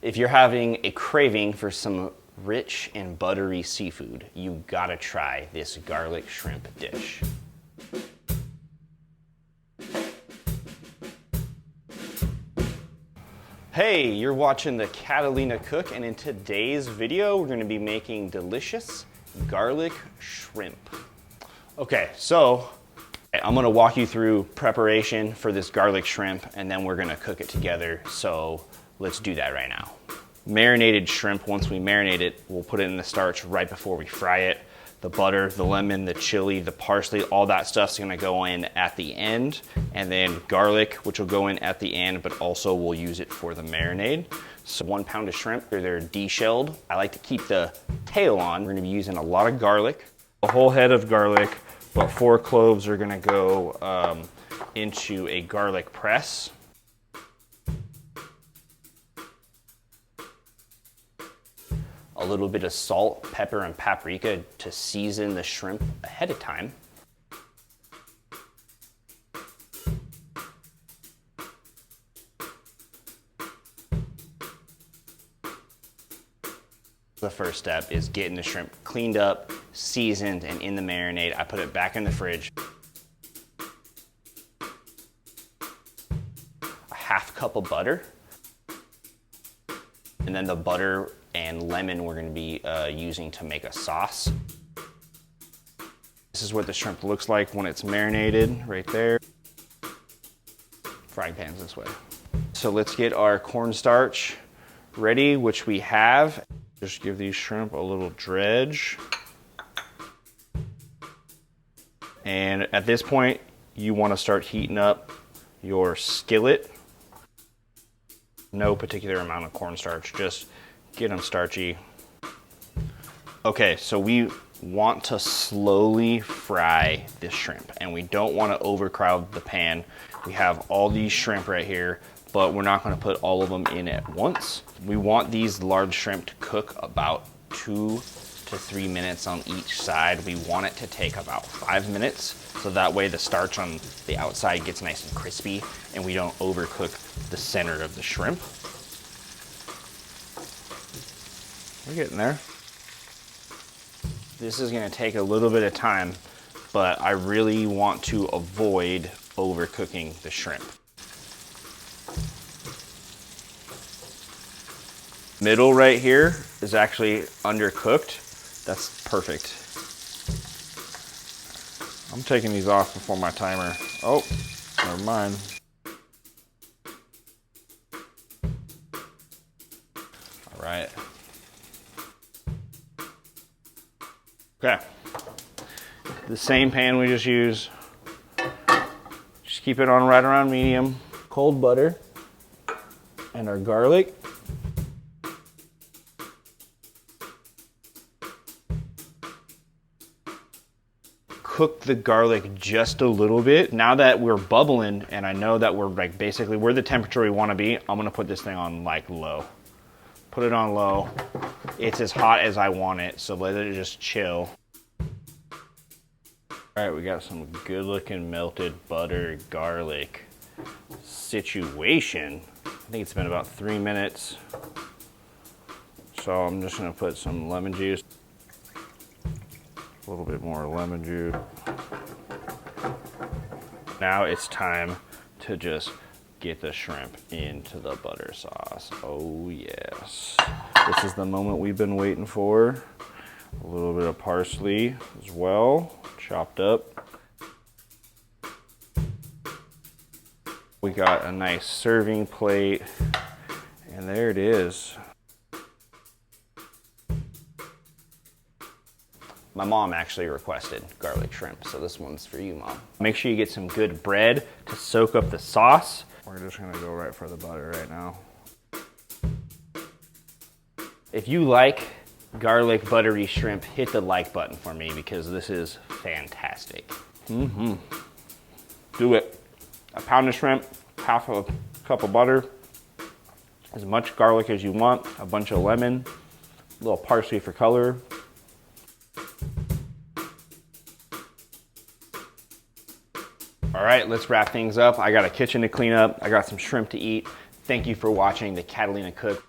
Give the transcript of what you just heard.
If you're having a craving for some rich and buttery seafood, you gotta try this garlic shrimp dish. Hey, you're watching the Catalina Cook, and in today's video, we're gonna be making delicious garlic shrimp. Okay, so I'm gonna walk you through preparation for this garlic shrimp, and then we're gonna cook it together. So let's do that right now. Marinated shrimp, once we marinate it, we'll put it in the starch right before we fry it. The butter, the lemon, the chili, the parsley, all that stuff's gonna go in at the end. And then garlic, which will go in at the end, but also we'll use it for the marinade. So 1 pound of shrimp, they're de-shelled. I like to keep the tail on. We're gonna be using a lot of garlic, a whole head of garlic, but 4 cloves are gonna go into a garlic press. A little bit of salt, pepper, and paprika to season the shrimp ahead of time. The first step is getting the shrimp cleaned up, seasoned, and in the marinade. I put it back in the fridge. A half cup of butter. And then the butter and lemon we're going to be using to make a sauce. This is what the shrimp looks like when it's marinated, right there. Frying pan's this way. So let's get our cornstarch ready, which we have. Just give these shrimp a little dredge. And at this point, you want to start heating up your skillet. No particular amount of cornstarch, just get them starchy. Okay, so we want to slowly fry this shrimp, and we don't want to overcrowd the pan. We have all these shrimp right here, but we're not going to put all of them in at once. We want these large shrimp to cook about 2 to 3 minutes on each side. We want it to take about 5 minutes, so that way the starch on the outside gets nice and crispy and we don't overcook the center of the shrimp. We're getting there. This is gonna take a little bit of time, but I really want to avoid overcooking the shrimp. Middle right here is actually undercooked. That's perfect. I'm taking these off before my timer. Oh, never mind. All right. Okay. The same pan we just used. Just keep it on right around medium. Cold butter and our garlic. Cook the garlic just a little bit. Now that we're bubbling and I know that we're like basically we're the temperature we want to be, I'm gonna put this thing on like low. Put it on low. It's as hot as I want it, so let it just chill. All right, we got some good looking melted butter garlic situation. I think it's been about 3 minutes. So I'm just gonna put some lemon juice. A little bit more lemon juice. Now it's time to just get the shrimp into the butter sauce. Oh yes. This is the moment we've been waiting for. A little bit of parsley as well, chopped up. We got a nice serving plate, and there it is. My mom actually requested garlic shrimp, so this one's for you, Mom. Make sure you get some good bread to soak up the sauce. We're just gonna go right for the butter right now. If you like garlic buttery shrimp, hit the like button for me because this is fantastic. Do it. A pound of shrimp, half a cup of butter, as much garlic as you want, a bunch of lemon, a little parsley for color. All right, let's wrap things up. I got a kitchen to clean up. I got some shrimp to eat. Thank you for watching the Catalina Cook.